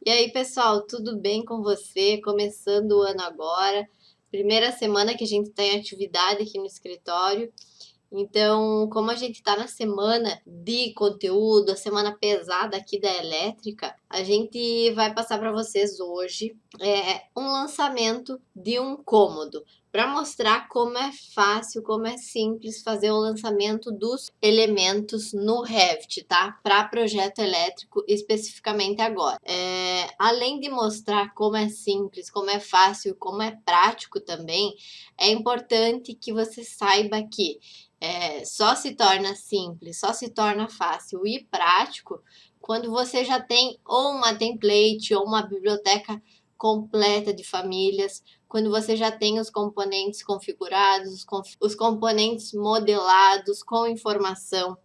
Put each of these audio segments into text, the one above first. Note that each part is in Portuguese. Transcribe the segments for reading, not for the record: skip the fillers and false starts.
E aí, pessoal, tudo bem com você? Começando o ano agora, primeira semana que a gente tem atividade aqui no escritório. Então, como a gente está na semana de conteúdo, a semana pesada aqui da elétrica, a gente vai passar para vocês hoje um lançamento de um cômodo para mostrar como é fácil, como é simples fazer o lançamento dos elementos no Revit, tá? Para projeto elétrico especificamente agora. Além de mostrar como é simples, como é fácil, como é prático também, é importante que você saiba que só se torna simples, só se torna fácil e prático quando você já tem ou uma template ou uma biblioteca completa de famílias, quando você já tem os componentes configurados, os componentes modelados com informação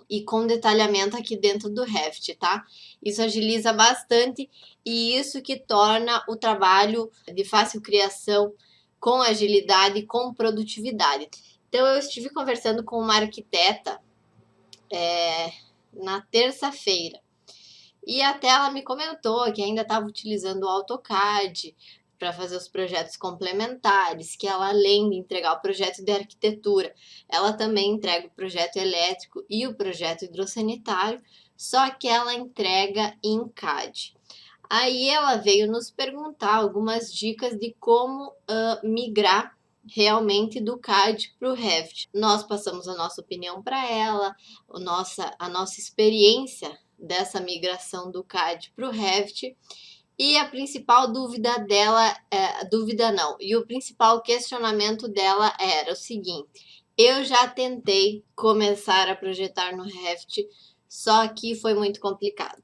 e com detalhamento aqui dentro do Revit, tá? Isso agiliza bastante e isso que torna o trabalho de fácil criação com agilidade e com produtividade. Então, eu estive conversando com uma arquiteta na terça-feira e até ela me comentou que ainda estava utilizando o AutoCAD para fazer os projetos complementares, que ela, além de entregar o projeto de arquitetura, ela também entrega o projeto elétrico e o projeto hidrossanitário, só que ela entrega em CAD. Aí ela veio nos perguntar algumas dicas de como migrar realmente do CAD para o Revit. Nós passamos a nossa opinião para ela, a nossa experiência dessa migração do CAD para o Revit. E a principal dúvida dela, dúvida não, e o principal questionamento dela era o seguinte: eu já tentei começar a projetar no Revit, só que foi muito complicado.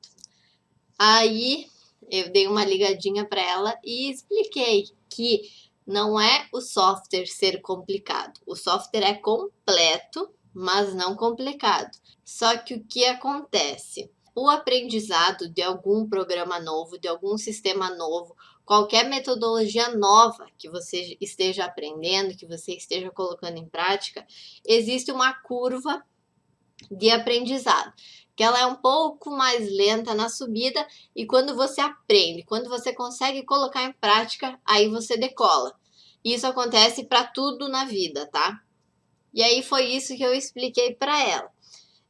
Aí eu dei uma ligadinha para ela e expliquei que não é o software ser complicado. O software é completo, mas não complicado. Só que o que acontece? O aprendizado de algum programa novo, de algum sistema novo, qualquer metodologia nova que você esteja aprendendo, que você esteja colocando em prática, existe uma curva de aprendizado, que ela é um pouco mais lenta na subida e quando você aprende, quando você consegue colocar em prática, aí você decola. Isso acontece para tudo na vida, tá? E aí foi isso que eu expliquei para ela.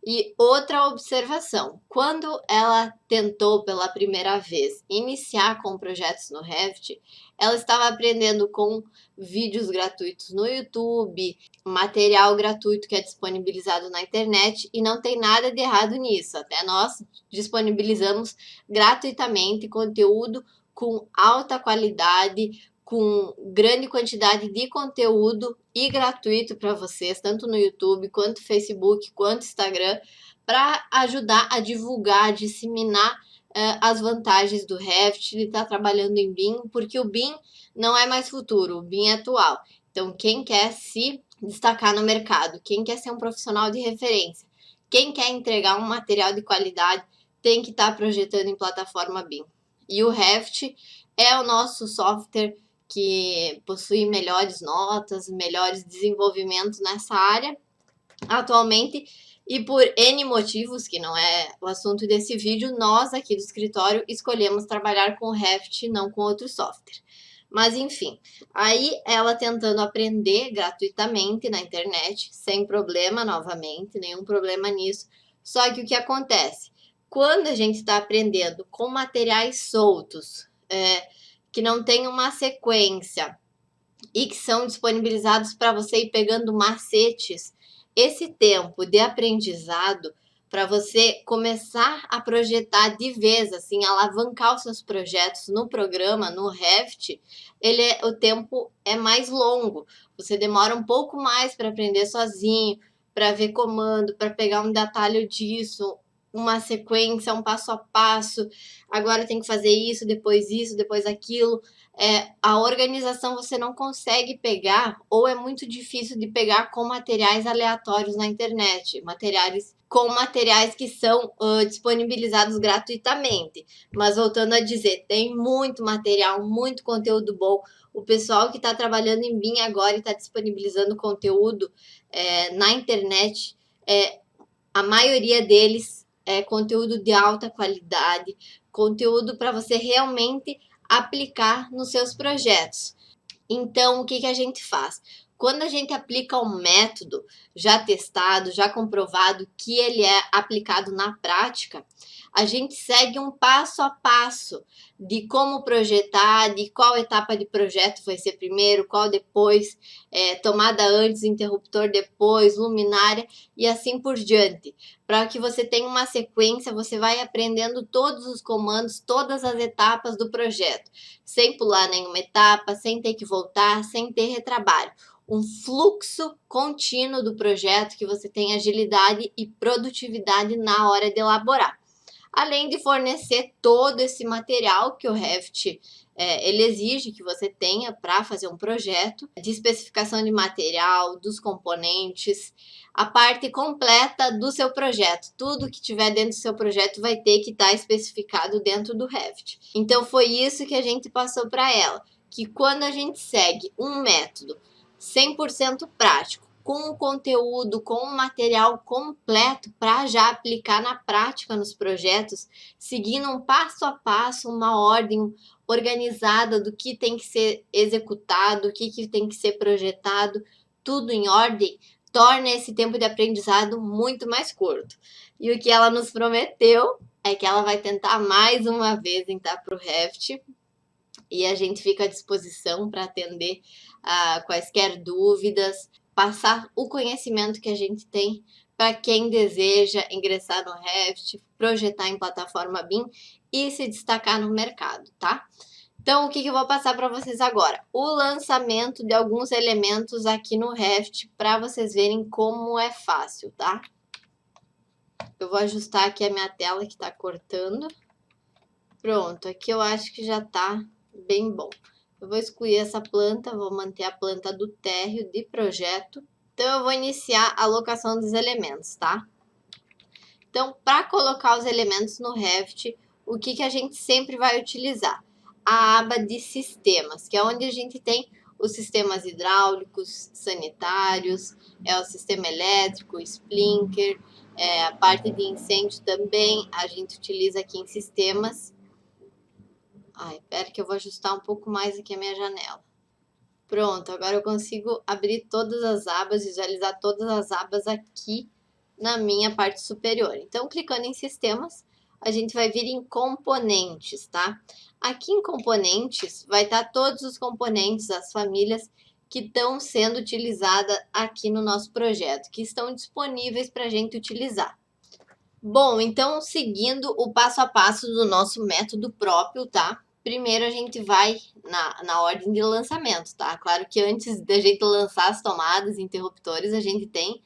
E outra observação, quando ela tentou pela primeira vez iniciar com projetos no Revit, ela estava aprendendo com vídeos gratuitos no YouTube, material gratuito que é disponibilizado na internet e não tem nada de errado nisso. Até nós disponibilizamos gratuitamente conteúdo com alta qualidade, com grande quantidade de conteúdo e gratuito para vocês, tanto no YouTube, quanto Facebook, quanto Instagram, para ajudar a divulgar, a disseminar as vantagens do Revit, de estar trabalhando em BIM, porque o BIM não é mais futuro, o BIM é atual. Então, quem quer se destacar no mercado, quem quer ser um profissional de referência, quem quer entregar um material de qualidade, tem que estar projetando em plataforma BIM. E o Revit é o nosso software que possui melhores notas, melhores desenvolvimentos nessa área atualmente, e por N motivos, que não é o assunto desse vídeo, nós aqui do escritório escolhemos trabalhar com o Revit e não com outro software. Mas enfim, aí ela tentando aprender gratuitamente na internet, sem problema novamente, nenhum problema nisso. Só que o que acontece? Quando a gente está aprendendo com materiais soltos, que não tem uma sequência e que são disponibilizados para você ir pegando macetes, esse tempo de aprendizado para você começar a projetar de vez, assim, alavancar os seus projetos no programa, no Revit, o tempo é mais longo. Você demora um pouco mais para aprender sozinho, para ver comando, para pegar um detalhe disso, uma sequência, um passo a passo. Agora tem que fazer isso, depois aquilo. A organização você não consegue pegar, ou é muito difícil de pegar com materiais aleatórios na internet, com materiais que são disponibilizados gratuitamente. Mas voltando a dizer, tem muito material, muito conteúdo bom. O pessoal que está trabalhando em BIM agora e está disponibilizando conteúdo na internet, a maioria deles conteúdo de alta qualidade, conteúdo para você realmente aplicar nos seus projetos. Então, o que a gente faz? Quando a gente aplica um método já testado, já comprovado que ele é aplicado na prática, a gente segue um passo a passo de como projetar, de qual etapa de projeto vai ser primeiro, qual depois, tomada antes, interruptor depois, luminária e assim por diante. Para que você tenha uma sequência, você vai aprendendo todos os comandos, todas as etapas do projeto, sem pular nenhuma etapa, sem ter que voltar, sem ter retrabalho. Um fluxo contínuo do projeto que você tem agilidade e produtividade na hora de elaborar. Além de fornecer todo esse material que o Revit ele exige que você tenha para fazer um projeto, de especificação de material, dos componentes, a parte completa do seu projeto. Tudo que tiver dentro do seu projeto vai ter que estar especificado dentro do Revit. Então foi isso que a gente passou para ela, que quando a gente segue um método 100% prático, com o conteúdo, com o material completo para já aplicar na prática nos projetos, seguindo um passo a passo, uma ordem organizada do que tem que ser executado, o que tem que ser projetado, tudo em ordem, torna esse tempo de aprendizado muito mais curto. E o que ela nos prometeu é que ela vai tentar mais uma vez entrar para o Revit, e a gente fica à disposição para atender quaisquer dúvidas, passar o conhecimento que a gente tem para quem deseja ingressar no Revit, projetar em plataforma BIM e se destacar no mercado, tá? Então, o que eu vou passar para vocês agora? O lançamento de alguns elementos aqui no Revit para vocês verem como é fácil, tá? Eu vou ajustar aqui a minha tela que está cortando. Pronto, aqui eu acho que já está bem bom. Eu vou excluir essa planta, vou manter a planta do térreo de projeto. Então, eu vou iniciar a alocação dos elementos, tá? Então, para colocar os elementos no Revit, o que a gente sempre vai utilizar? A aba de sistemas, que é onde a gente tem os sistemas hidráulicos, sanitários, o sistema elétrico, o sprinkler, a parte de incêndio também a gente utiliza aqui em sistemas. Espera que eu vou ajustar um pouco mais aqui a minha janela. Pronto, agora eu consigo abrir todas as abas, visualizar todas as abas aqui na minha parte superior. Então, clicando em sistemas, a gente vai vir em componentes, tá? Aqui em componentes vai estar todos os componentes, as famílias que estão sendo utilizadas aqui no nosso projeto, que estão disponíveis para a gente utilizar. Bom, então, seguindo o passo a passo do nosso método próprio, tá? Primeiro a gente vai na ordem de lançamento, tá? Claro que antes da gente lançar as tomadas e interruptores, a gente tem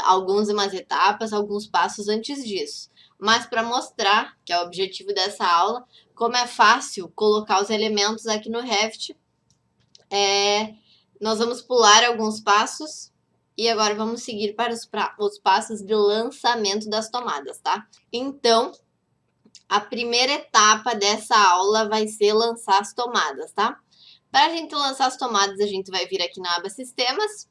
algumas etapas, alguns passos antes disso. Mas para mostrar, que é o objetivo dessa aula, como é fácil colocar os elementos aqui no Revit, nós vamos pular alguns passos e agora vamos seguir para os passos de lançamento das tomadas, tá? Então, a primeira etapa dessa aula vai ser lançar as tomadas, tá? Para a gente lançar as tomadas, a gente vai vir aqui na aba Sistemas,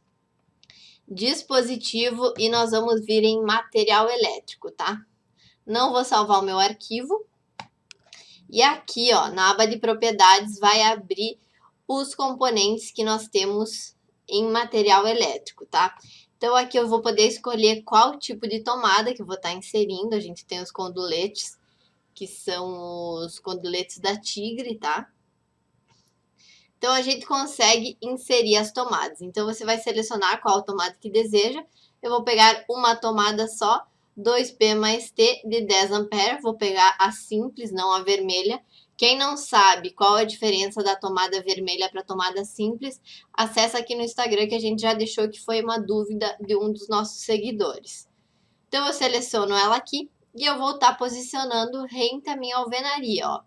Dispositivo e nós vamos vir em Material Elétrico, tá? Não vou salvar o meu arquivo. E aqui, ó, na aba de Propriedades, vai abrir os componentes que nós temos em material elétrico, tá? Então, aqui eu vou poder escolher qual tipo de tomada que eu vou estar inserindo. A gente tem os conduletes, que são os conduletes da Tigre, tá? Então, a gente consegue inserir as tomadas. Então, você vai selecionar qual tomada que deseja. Eu vou pegar uma tomada só, 2P mais T de 10 amperes. Vou pegar a simples, não a vermelha. Quem não sabe qual a diferença da tomada vermelha para a tomada simples, acessa aqui no Instagram que a gente já deixou, que foi uma dúvida de um dos nossos seguidores. Então, eu seleciono ela aqui e eu vou estar posicionando rente à minha alvenaria, ó.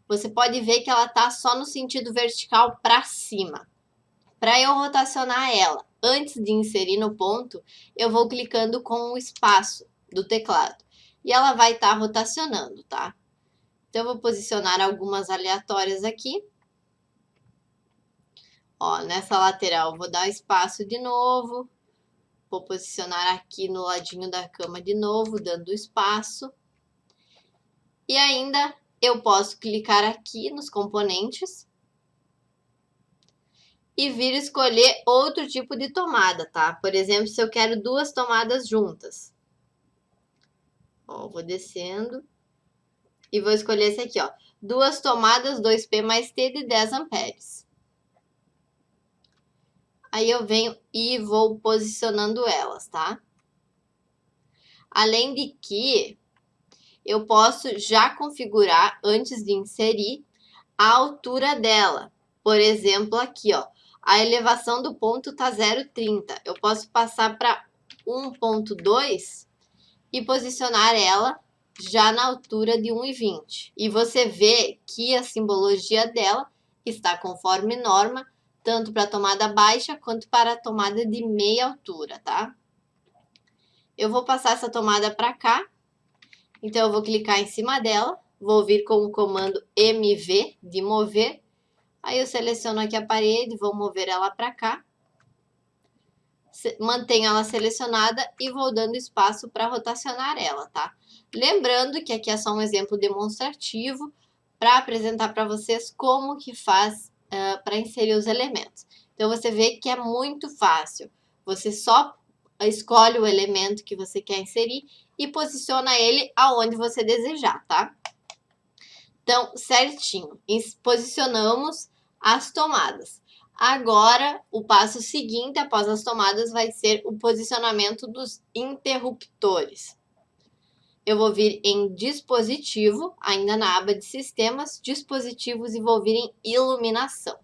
Você pode ver que ela está só no sentido vertical para cima. Para eu rotacionar ela, antes de inserir no ponto, eu vou clicando com o espaço do teclado. E ela vai estar rotacionando, tá? Então, eu vou posicionar algumas aleatórias aqui. Ó, nessa lateral, vou dar espaço de novo. Vou posicionar aqui no ladinho da cama de novo, dando espaço. E ainda eu posso clicar aqui nos componentes e vir escolher outro tipo de tomada, tá? Por exemplo, se eu quero duas tomadas juntas. Ó, vou descendo e vou escolher esse aqui, ó. Duas tomadas 2P mais T de 10 amperes. Aí eu venho e vou posicionando elas, tá? Além de que eu posso já configurar, antes de inserir, a altura dela. Por exemplo, aqui, ó, a elevação do ponto tá 0,30. Eu posso passar para 1,2 e posicionar ela já na altura de 1,20. E você vê que a simbologia dela está conforme norma, tanto para a tomada baixa quanto para a tomada de meia altura, tá? Eu vou passar essa tomada para cá, então eu vou clicar em cima dela, vou vir com o comando MV de mover, aí eu seleciono aqui a parede, vou mover ela para cá, mantenho ela selecionada e vou dando espaço para rotacionar ela, tá? Lembrando que aqui é só um exemplo demonstrativo para apresentar para vocês como que faz para inserir os elementos. Então, você vê que é muito fácil. Você só escolhe o elemento que você quer inserir e posiciona ele aonde você desejar, tá? Então, certinho, posicionamos as tomadas. Agora, o passo seguinte, após as tomadas, vai ser o posicionamento dos interruptores. Eu vou vir em dispositivo, ainda na aba de sistemas, dispositivos, e vou vir em iluminação.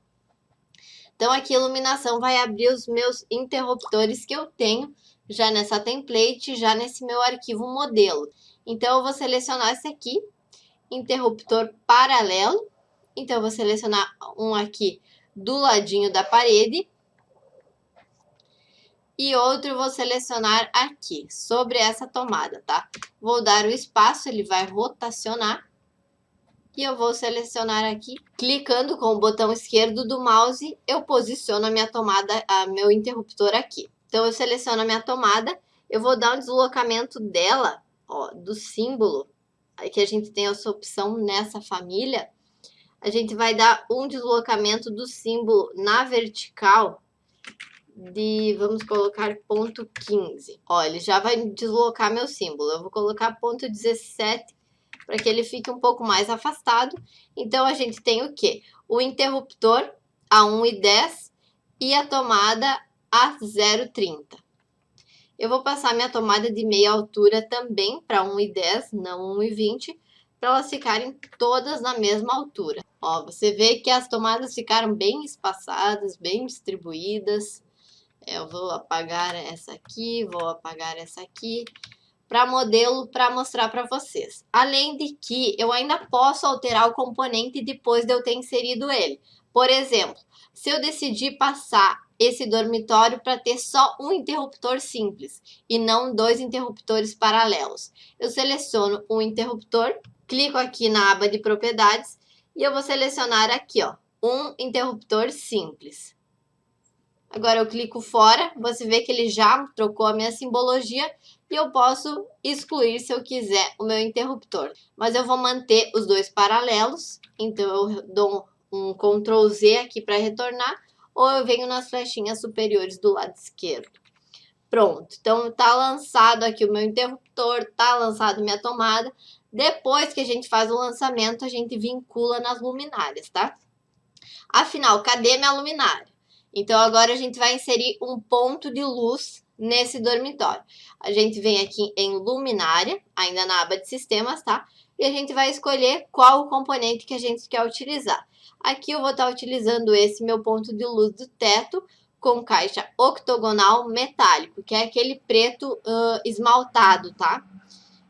Então, aqui iluminação vai abrir os meus interruptores que eu tenho já nessa template, já nesse meu arquivo modelo. Então, eu vou selecionar esse aqui, interruptor paralelo. Então, eu vou selecionar um aqui do ladinho da parede. E outro eu vou selecionar aqui, sobre essa tomada, tá? Vou dar o espaço, ele vai rotacionar. E eu vou selecionar aqui, clicando com o botão esquerdo do mouse, eu posiciono a minha tomada, meu interruptor aqui. Então, eu seleciono a minha tomada, eu vou dar um deslocamento dela, ó, do símbolo. Aqui a gente tem essa opção nessa família. A gente vai dar um deslocamento do símbolo na vertical de, vamos colocar, ponto 15. Ó, ele já vai deslocar meu símbolo. Eu vou colocar ponto 17 para que ele fique um pouco mais afastado. Então, a gente tem o quê? O interruptor a 1,10 e a tomada a 0,30. Eu vou passar minha tomada de meia altura também para 1,10, não 1,20, para elas ficarem todas na mesma altura. Ó, você vê que as tomadas ficaram bem espaçadas, bem distribuídas. Eu vou apagar essa aqui, vou apagar essa aqui, para modelo, para mostrar para vocês. Além de que eu ainda posso alterar o componente depois de eu ter inserido ele. Por exemplo, se eu decidir passar esse dormitório para ter só um interruptor simples e não dois interruptores paralelos, eu seleciono um interruptor, clico aqui na aba de propriedades e eu vou selecionar aqui, ó, um interruptor simples. Agora eu clico fora, você vê que ele já trocou a minha simbologia e eu posso excluir, se eu quiser, o meu interruptor. Mas eu vou manter os dois paralelos, então eu dou um Ctrl Z aqui para retornar, ou eu venho nas flechinhas superiores do lado esquerdo. Pronto, então tá lançado aqui o meu interruptor, tá lançado minha tomada. Depois que a gente faz o lançamento, a gente vincula nas luminárias, tá? Afinal, cadê minha luminária? Então, agora a gente vai inserir um ponto de luz nesse dormitório. A gente vem aqui em luminária, ainda na aba de sistemas, tá? E a gente vai escolher qual o componente que a gente quer utilizar. Aqui eu vou estar utilizando esse meu ponto de luz do teto com caixa octogonal metálico, que é aquele preto esmaltado, tá?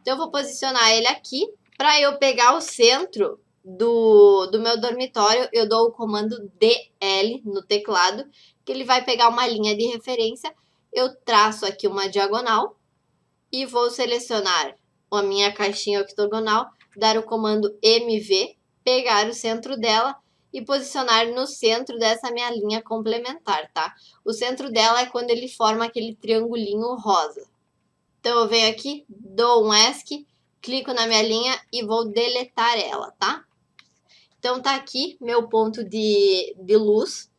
Então, eu vou posicionar ele aqui. Para eu pegar o centro do meu dormitório, eu dou o comando DL no teclado, que ele vai pegar uma linha de referência. Eu traço aqui uma diagonal e vou selecionar a minha caixinha octogonal, dar o comando MV, pegar o centro dela e posicionar no centro dessa minha linha complementar, tá? O centro dela é quando ele forma aquele triangulinho rosa. Então, eu venho aqui, dou um ESC, clico na minha linha e vou deletar ela, tá? Então, tá aqui meu ponto de luz.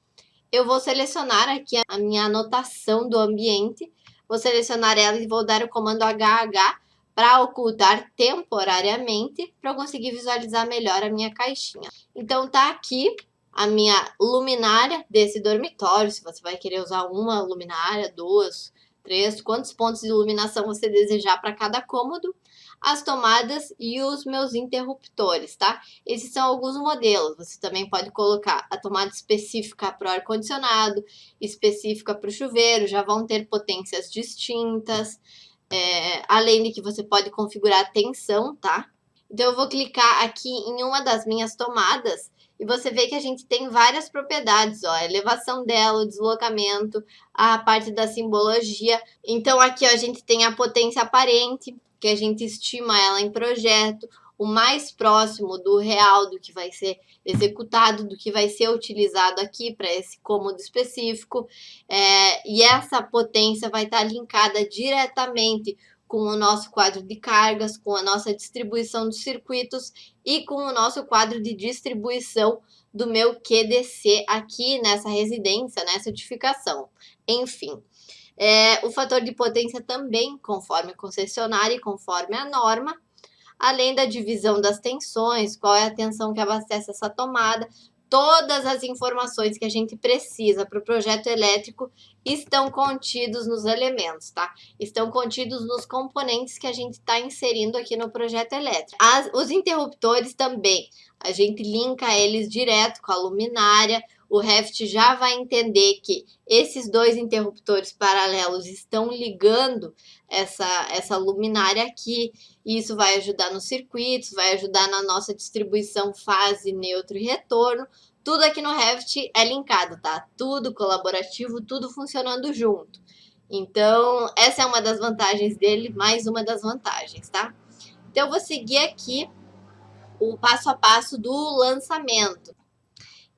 Eu vou selecionar aqui a minha anotação do ambiente. Vou selecionar ela e vou dar o comando HH para ocultar temporariamente, para eu conseguir visualizar melhor a minha caixinha. Então, tá aqui a minha luminária desse dormitório. Se você vai querer usar uma luminária, duas, três, quantos pontos de iluminação você desejar para cada cômodo, as tomadas e os meus interruptores, tá? Esses são alguns modelos. Você também pode colocar a tomada específica para o ar-condicionado, específica para o chuveiro, já vão ter potências distintas, além de que você pode configurar a tensão, tá? Então, eu vou clicar aqui em uma das minhas tomadas e você vê que a gente tem várias propriedades, ó, a elevação dela, o deslocamento, a parte da simbologia. Então, aqui ó, a gente tem a potência aparente, que a gente estima ela em projeto, o mais próximo do real, do que vai ser executado, do que vai ser utilizado aqui para esse cômodo específico. E essa potência vai estar linkada diretamente com o nosso quadro de cargas, com a nossa distribuição dos circuitos e com o nosso quadro de distribuição do meu QDC aqui nessa residência, nessa edificação. Enfim, o fator de potência também, conforme a concessionária e conforme a norma, além da divisão das tensões, qual é a tensão que abastece essa tomada, todas as informações que a gente precisa para o projeto elétrico estão contidos nos elementos, tá? Estão contidos nos componentes que a gente está inserindo aqui no projeto elétrico. Os interruptores também, a gente linka eles direto com a luminária. O Revit já vai entender que esses dois interruptores paralelos estão ligando essa luminária aqui. Isso vai ajudar nos circuitos, vai ajudar na nossa distribuição fase, neutro e retorno. Tudo aqui no Revit é linkado, tá? Tudo colaborativo, tudo funcionando junto. Então, essa é uma das vantagens dele, mais uma das vantagens, tá? Então, eu vou seguir aqui o passo a passo do lançamento.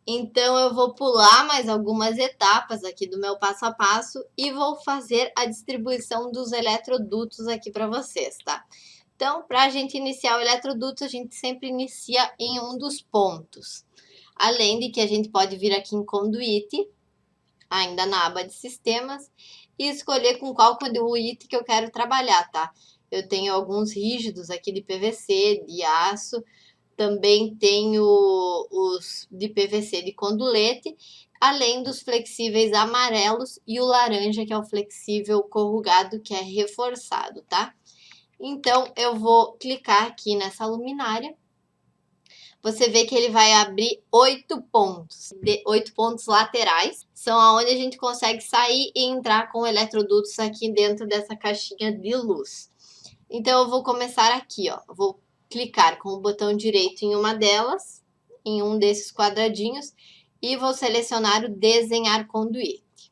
Então, eu vou pular mais algumas etapas aqui do meu passo a passo e vou fazer a distribuição dos eletrodutos aqui para vocês, tá? Então, para a gente iniciar o eletroduto, a gente sempre inicia em um dos pontos. Além de que a gente pode vir aqui em conduíte, ainda na aba de sistemas, e escolher com qual conduíte que eu quero trabalhar, tá? Eu tenho alguns rígidos aqui de PVC, de aço, também tenho os de PVC de condulete, além dos flexíveis amarelos e o laranja, que é o flexível corrugado, que é reforçado, tá? Então, eu vou clicar aqui nessa luminária. Você vê que ele vai abrir 8 pontos. 8 pontos laterais. São onde a gente consegue sair e entrar com eletrodutos aqui dentro dessa caixinha de luz. Então, eu vou começar aqui, ó. Vou clicar com o botão direito em uma delas, em um desses quadradinhos, e vou selecionar o desenhar conduíte.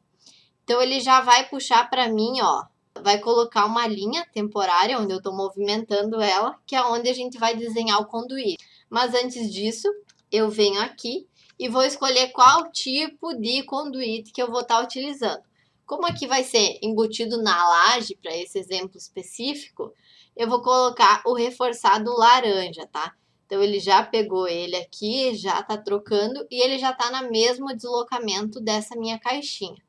Então, ele já vai puxar para mim, ó. Vai colocar uma linha temporária, onde eu estou movimentando ela, que é onde a gente vai desenhar o conduíte. Mas antes disso, eu venho aqui e vou escolher qual tipo de conduíte que eu vou estar utilizando. Como aqui vai ser embutido na laje, para esse exemplo específico, eu vou colocar o reforçado laranja, tá? Então, ele já pegou ele aqui, já está trocando e ele já está no mesmo deslocamento dessa minha caixinha.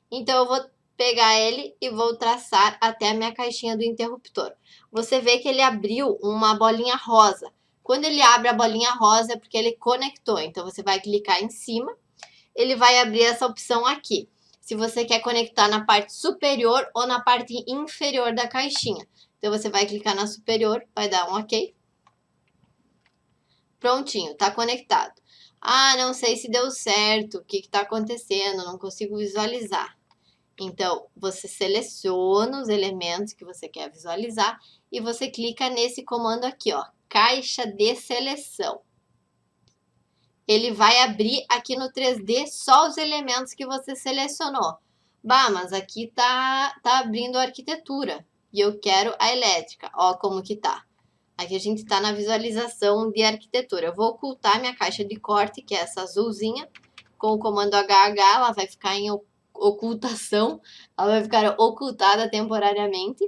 Então, eu vou pegar ele e vou traçar até a minha caixinha do interruptor. Você vê que ele abriu uma bolinha rosa. Quando ele abre a bolinha rosa é porque ele conectou. Então, você vai clicar em cima, ele vai abrir essa opção aqui. Se você quer conectar na parte superior ou na parte inferior da caixinha. Então, você vai clicar na superior, vai dar um OK. Prontinho, tá conectado. Ah, não sei se deu certo, o que está acontecendo, não consigo visualizar. Então, você seleciona os elementos que você quer visualizar e você clica nesse comando aqui, ó, caixa de seleção. Ele vai abrir aqui no 3D só os elementos que você selecionou. Bah, mas aqui tá abrindo a arquitetura e eu quero a elétrica. Ó como que tá. Aqui a gente está na visualização de arquitetura. Eu vou ocultar minha caixa de corte, que é essa azulzinha. Com o comando HH, ela vai ficar em ocultação. Ela vai ficar ocultada temporariamente.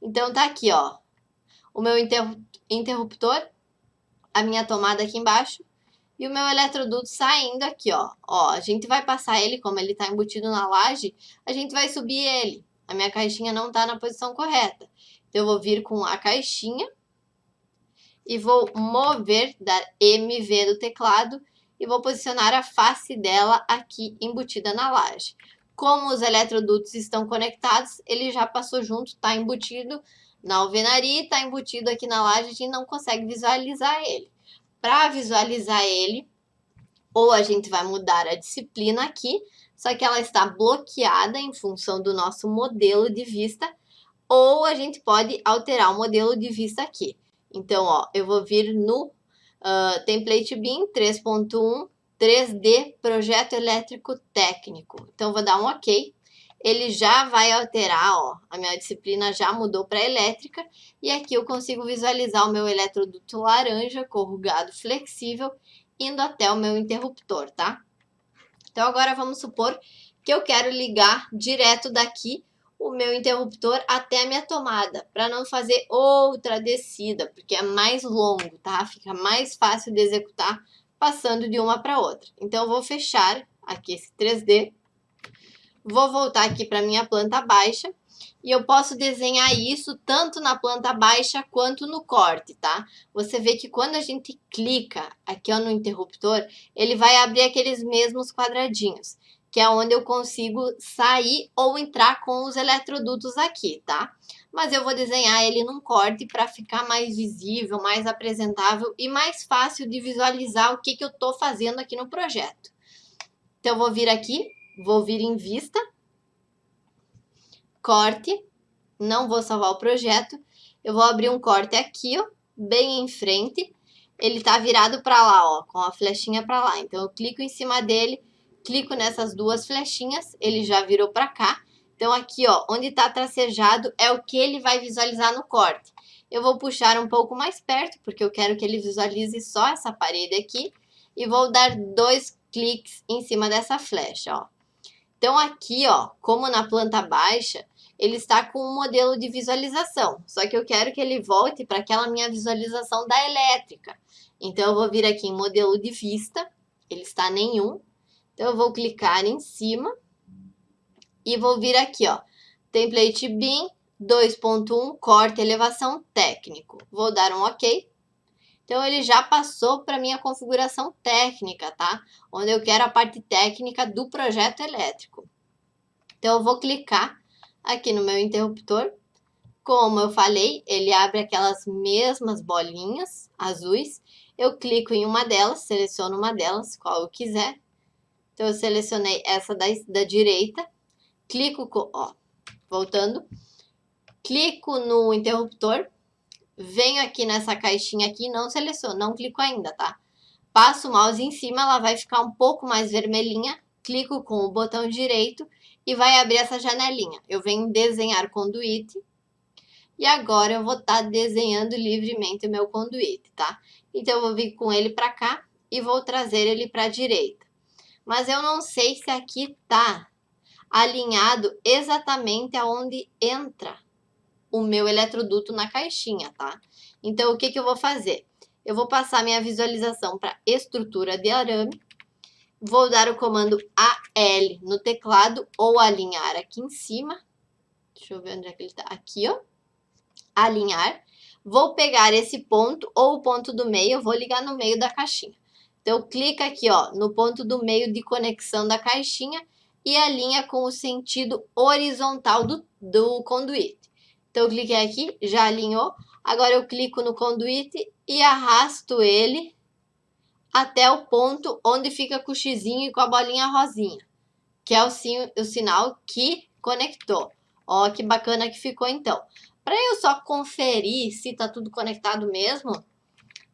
Então tá aqui, ó. O meu interruptor, a minha tomada aqui embaixo e o meu eletroduto saindo aqui, ó. Ó, a gente vai passar ele, como ele tá embutido na laje, a gente vai subir ele. A minha caixinha não tá na posição correta. Então eu vou vir com a caixinha e vou mover, dar MV do teclado e vou posicionar a face dela aqui embutida na laje. Como os eletrodutos estão conectados, ele já passou junto, tá embutido na alvenaria, está embutido aqui na laje, a gente não consegue visualizar ele. Para visualizar ele, ou a gente vai mudar a disciplina aqui, só que ela está bloqueada em função do nosso modelo de vista, ou a gente pode alterar o modelo de vista aqui. Então, ó, eu vou vir no Template Beam 3.1 3D Projeto Elétrico Técnico. Então, vou dar um OK. Ele já vai alterar, ó, a minha disciplina já mudou para elétrica e aqui eu consigo visualizar o meu eletroduto laranja corrugado flexível indo até o meu interruptor, tá? Então agora vamos supor que eu quero ligar direto daqui o meu interruptor até a minha tomada, para não fazer outra descida, porque é mais longo, tá? Fica mais fácil de executar passando de uma para outra. Então eu vou fechar aqui esse 3D. Vou voltar aqui para minha planta baixa e eu posso desenhar isso tanto na planta baixa quanto no corte, tá? Você vê que quando a gente clica aqui ó, no interruptor, ele vai abrir aqueles mesmos quadradinhos, que é onde eu consigo sair ou entrar com os eletrodutos aqui, tá? Mas eu vou desenhar ele num corte para ficar mais visível, mais apresentável e mais fácil de visualizar o que eu estou fazendo aqui no projeto. Então, eu vou vir aqui. Vou vir em vista, corte, não vou salvar o projeto, eu vou abrir um corte aqui, ó, bem em frente, ele tá virado para lá, ó, com a flechinha para lá, então eu clico em cima dele, clico nessas duas flechinhas, ele já virou para cá, então aqui, ó, onde tá tracejado é o que ele vai visualizar no corte. Eu vou puxar um pouco mais perto, porque eu quero que ele visualize só essa parede aqui, e vou dar 2 cliques em cima dessa flecha, ó. Então, aqui, ó, como na planta baixa, ele está com um modelo de visualização. Só que eu quero que ele volte para aquela minha visualização da elétrica. Então, eu vou vir aqui em modelo de vista. Ele está nenhum. Então, eu vou clicar em cima. E vou vir aqui, ó. Template Beam 2.1 Corte Elevação Técnico. Vou dar um OK. Então, ele já passou para a minha configuração técnica, tá? Onde eu quero a parte técnica do projeto elétrico. Então, eu vou clicar aqui no meu interruptor. Como eu falei, ele abre aquelas mesmas bolinhas azuis. Eu clico em uma delas, seleciono uma delas, qual eu quiser. Então, eu selecionei essa da direita. Clico, ó, voltando. Clico no interruptor. Venho aqui nessa caixinha aqui, não seleciono, não clico ainda, tá? Passo o mouse em cima, ela vai ficar um pouco mais vermelhinha. Clico com o botão direito e vai abrir essa janelinha. Eu venho desenhar conduíte. E agora eu vou estar desenhando livremente o meu conduíte, tá? Então eu vou vir com ele para cá e vou trazer ele para a direita. Mas eu não sei se aqui tá alinhado exatamente aonde entra o meu eletroduto na caixinha, tá? Então, o que eu vou fazer? Eu vou passar minha visualização para estrutura de arame, vou dar o comando AL no teclado ou alinhar aqui em cima. Deixa eu ver onde é que ele tá. Aqui, ó. Alinhar. Vou pegar esse ponto ou o ponto do meio, eu vou ligar no meio da caixinha. Então, clica aqui, ó, no ponto do meio de conexão da caixinha e alinha com o sentido horizontal do conduíte. Então, eu cliquei aqui, já alinhou. Agora, eu clico no conduíte e arrasto ele até o ponto onde fica com o xizinho e com a bolinha rosinha, que é o sinal que conectou. Ó, que bacana que ficou, então. Para eu só conferir se tá tudo conectado mesmo,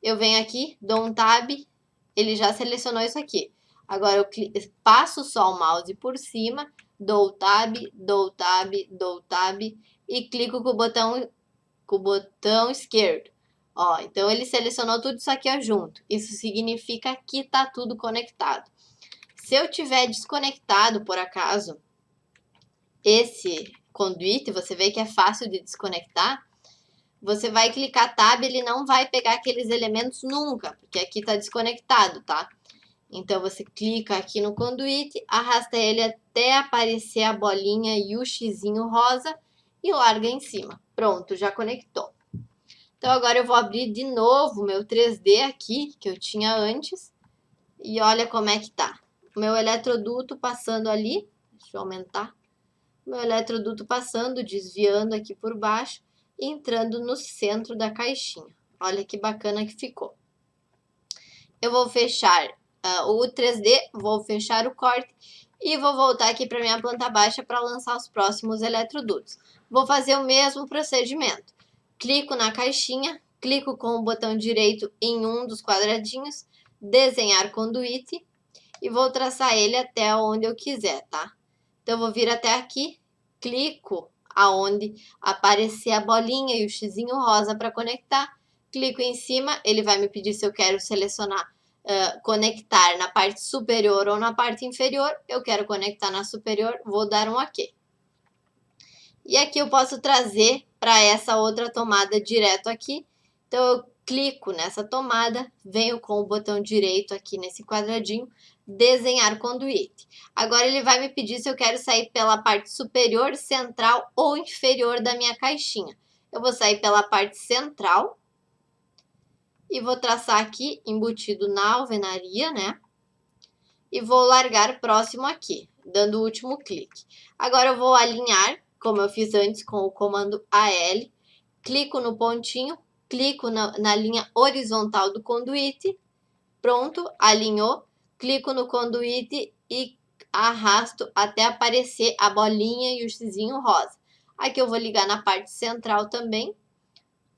eu venho aqui, dou um tab, ele já selecionou isso aqui. Agora, eu passo só o mouse por cima, dou tab, dou tab, dou tab e clico com o botão esquerdo. Ó, então ele selecionou tudo isso aqui ó, junto. Isso significa que tá tudo conectado. Se eu tiver desconectado, por acaso, esse conduíte, você vê que é fácil de desconectar, você vai clicar Tab, ele não vai pegar aqueles elementos nunca, porque aqui tá desconectado, tá? Então, você clica aqui no conduíte, arrasta ele até aparecer a bolinha e o xizinho rosa e larga em cima. Pronto, já conectou. Então, agora eu vou abrir de novo o meu 3D aqui, que eu tinha antes, e olha como é que tá. O meu eletroduto passando ali, deixa eu aumentar. O meu eletroduto passando, desviando aqui por baixo e entrando no centro da caixinha. Olha que bacana que ficou. Eu vou fechar o 3D, vou fechar o corte e vou voltar aqui para minha planta baixa para lançar os próximos eletrodutos. Vou fazer o mesmo procedimento. Clico na caixinha, clico com o botão direito em um dos quadradinhos, desenhar conduíte e vou traçar ele até onde eu quiser, tá? Então, eu vou vir até aqui, clico aonde aparecer a bolinha e o xizinho rosa para conectar, clico em cima, ele vai me pedir se eu quero selecionar conectar na parte superior ou na parte inferior. Eu quero conectar na superior, vou dar um OK. E aqui eu posso trazer para essa outra tomada direto aqui. Então, eu clico nessa tomada, venho com o botão direito aqui nesse quadradinho, desenhar conduíte. Agora ele vai me pedir se eu quero sair pela parte superior, central ou inferior da minha caixinha. Eu vou sair pela parte central e vou traçar aqui embutido na alvenaria, né? E vou largar próximo aqui, dando o último clique. Agora eu vou alinhar, como eu fiz antes com o comando AL, clico no pontinho, clico na linha horizontal do conduíte, pronto, alinhou, clico no conduíte e arrasto até aparecer a bolinha e o xizinho rosa. Aqui eu vou ligar na parte central também,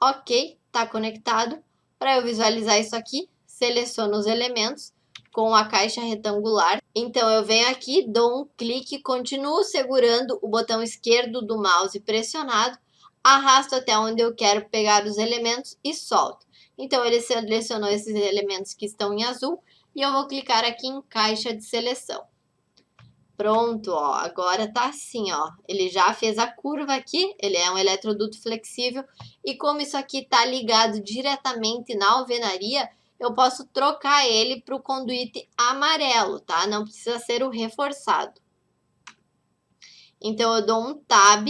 OK, tá conectado. Para eu visualizar isso aqui, seleciono os elementos com a caixa retangular. Então, eu venho aqui, dou um clique, continuo segurando o botão esquerdo do mouse pressionado, arrasto até onde eu quero pegar os elementos e solto. Então, ele selecionou esses elementos que estão em azul e eu vou clicar aqui em caixa de seleção. Pronto, ó, agora tá assim, ó, ele já fez a curva aqui, ele é um eletroduto flexível, e como isso aqui tá ligado diretamente na alvenaria, eu posso trocar ele para o conduíte amarelo, tá? Não precisa ser o reforçado. Então, eu dou um Tab,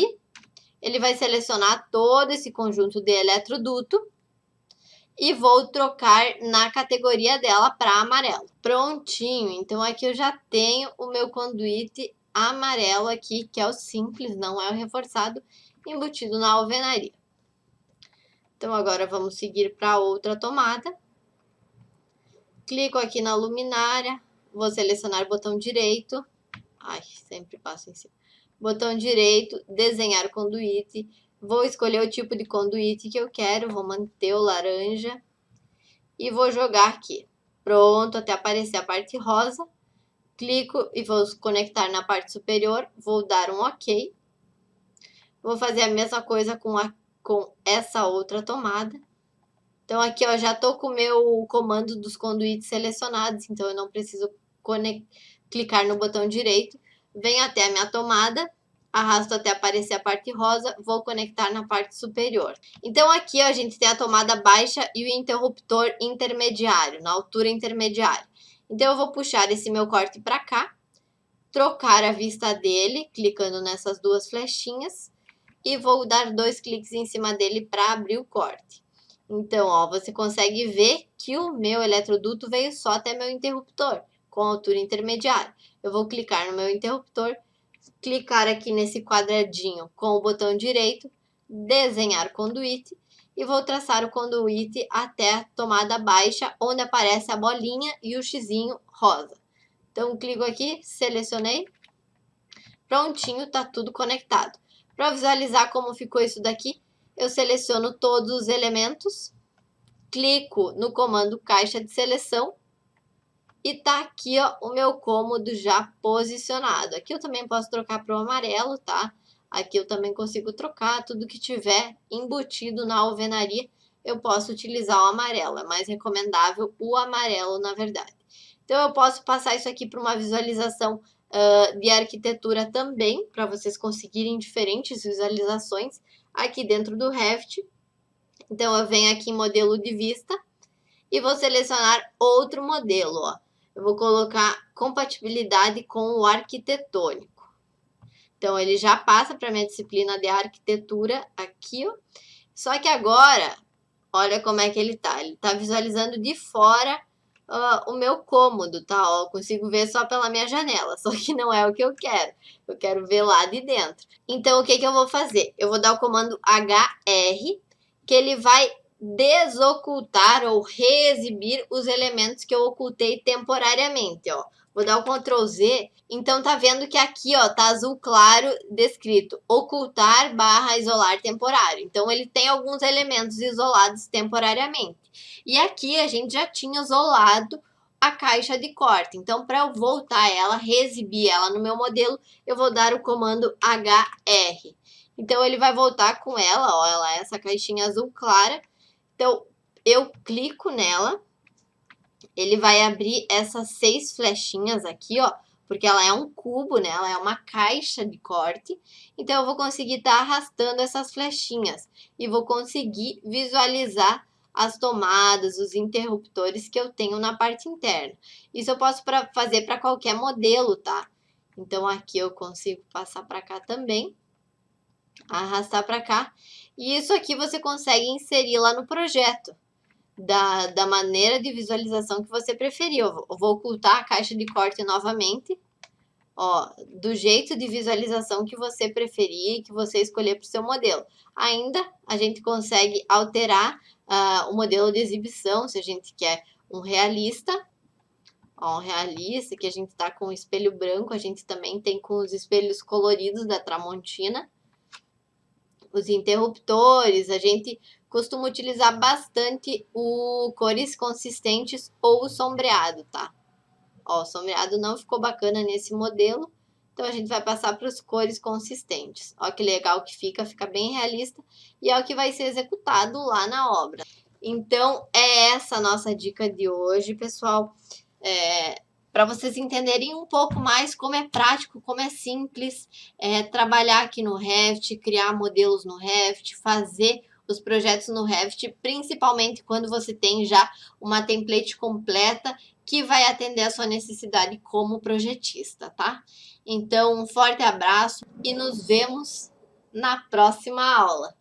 ele vai selecionar todo esse conjunto de eletroduto, e vou trocar na categoria dela para amarelo. Prontinho, então aqui eu já tenho o meu conduíte amarelo aqui, que é o simples, não é o reforçado, embutido na alvenaria. Então agora vamos seguir para outra tomada. Clico aqui na luminária, vou selecionar o botão direito. Ai, sempre passo em cima. Botão direito, desenhar conduíte. Vou escolher o tipo de conduíte que eu quero, vou manter o laranja. E vou jogar aqui. Pronto, até aparecer a parte rosa. Clico e vou conectar na parte superior. Vou dar um OK. Vou fazer a mesma coisa com essa outra tomada. Então, aqui ó, já estou com o meu comando dos conduítes selecionados. Então, eu não preciso clicar no botão direito. Venho até a minha tomada. Arrasto até aparecer a parte rosa, vou conectar na parte superior. Então, aqui ó, a gente tem a tomada baixa e o interruptor intermediário, na altura intermediária. Então, eu vou puxar esse meu corte para cá, trocar a vista dele, clicando nessas duas flechinhas, e vou dar 2 cliques em cima dele para abrir o corte. Então, ó, você consegue ver que o meu eletroduto veio só até meu interruptor, com altura intermediária. Eu vou clicar no meu interruptor, clicar aqui nesse quadradinho com o botão direito, desenhar conduíte e vou traçar o conduíte até a tomada baixa, onde aparece a bolinha e o xizinho rosa. Então, clico aqui, selecionei, prontinho, tá tudo conectado. Para visualizar como ficou isso daqui, eu seleciono todos os elementos, clico no comando caixa de seleção, e tá aqui, ó, o meu cômodo já posicionado. Aqui eu também posso trocar para o amarelo, tá? Aqui eu também consigo trocar tudo que tiver embutido na alvenaria. eu posso utilizar o amarelo. É mais recomendável o amarelo, na verdade. Então, eu posso passar isso aqui para uma visualização de arquitetura também, para vocês conseguirem diferentes visualizações aqui dentro do Revit. Então, eu venho aqui em modelo de vista e vou selecionar outro modelo, ó. Eu vou colocar compatibilidade com o arquitetônico. Então, ele já passa para a minha disciplina de arquitetura aqui, ó. Só que agora, olha como é que ele tá. Ele tá visualizando de fora o meu cômodo, tá? Ó, eu consigo ver só pela minha janela, só que não é o que eu quero. Eu quero ver lá de dentro. Então, o que que eu vou fazer? Eu vou dar o comando HR, que ele vai desocultar ou reexibir os elementos que eu ocultei temporariamente, ó. Vou dar o Ctrl Z. Então, tá vendo que aqui, ó, tá azul claro descrito ocultar / isolar temporário. Então, ele tem alguns elementos isolados temporariamente. E aqui a gente já tinha isolado a caixa de corte. Então, para eu voltar ela, reexibir ela no meu modelo, eu vou dar o comando HR. Então, ele vai voltar com ela, ó, ela é essa caixinha azul clara. Então, eu clico nela, ele vai abrir essas 6 flechinhas aqui, ó, porque ela é um cubo, né? Ela é uma caixa de corte. Então, eu vou conseguir estar arrastando essas flechinhas e vou conseguir visualizar as tomadas, os interruptores que eu tenho na parte interna. Isso eu posso fazer para qualquer modelo, tá? Então, aqui eu consigo passar para cá também, arrastar para cá. E isso aqui você consegue inserir lá no projeto, da maneira de visualização que você preferir. Eu vou ocultar a caixa de corte novamente, ó, do jeito de visualização que você preferir, que você escolher para o seu modelo. Ainda a gente consegue alterar o modelo de exibição, se a gente quer um realista. Ó, um realista, que a gente tá com o espelho branco, a gente também tem com os espelhos coloridos da Tramontina. Os interruptores, a gente costuma utilizar bastante o cores consistentes ou o sombreado, tá? Ó, o sombreado não ficou bacana nesse modelo, então a gente vai passar para os cores consistentes. Ó que legal que fica bem realista e é o que vai ser executado lá na obra. Então, é essa a nossa dica de hoje, pessoal. Para vocês entenderem um pouco mais como é prático, como é simples trabalhar aqui no Revit, criar modelos no Revit, fazer os projetos no Revit, principalmente quando você tem já uma template completa que vai atender a sua necessidade como projetista, tá? Então, um forte abraço e nos vemos na próxima aula.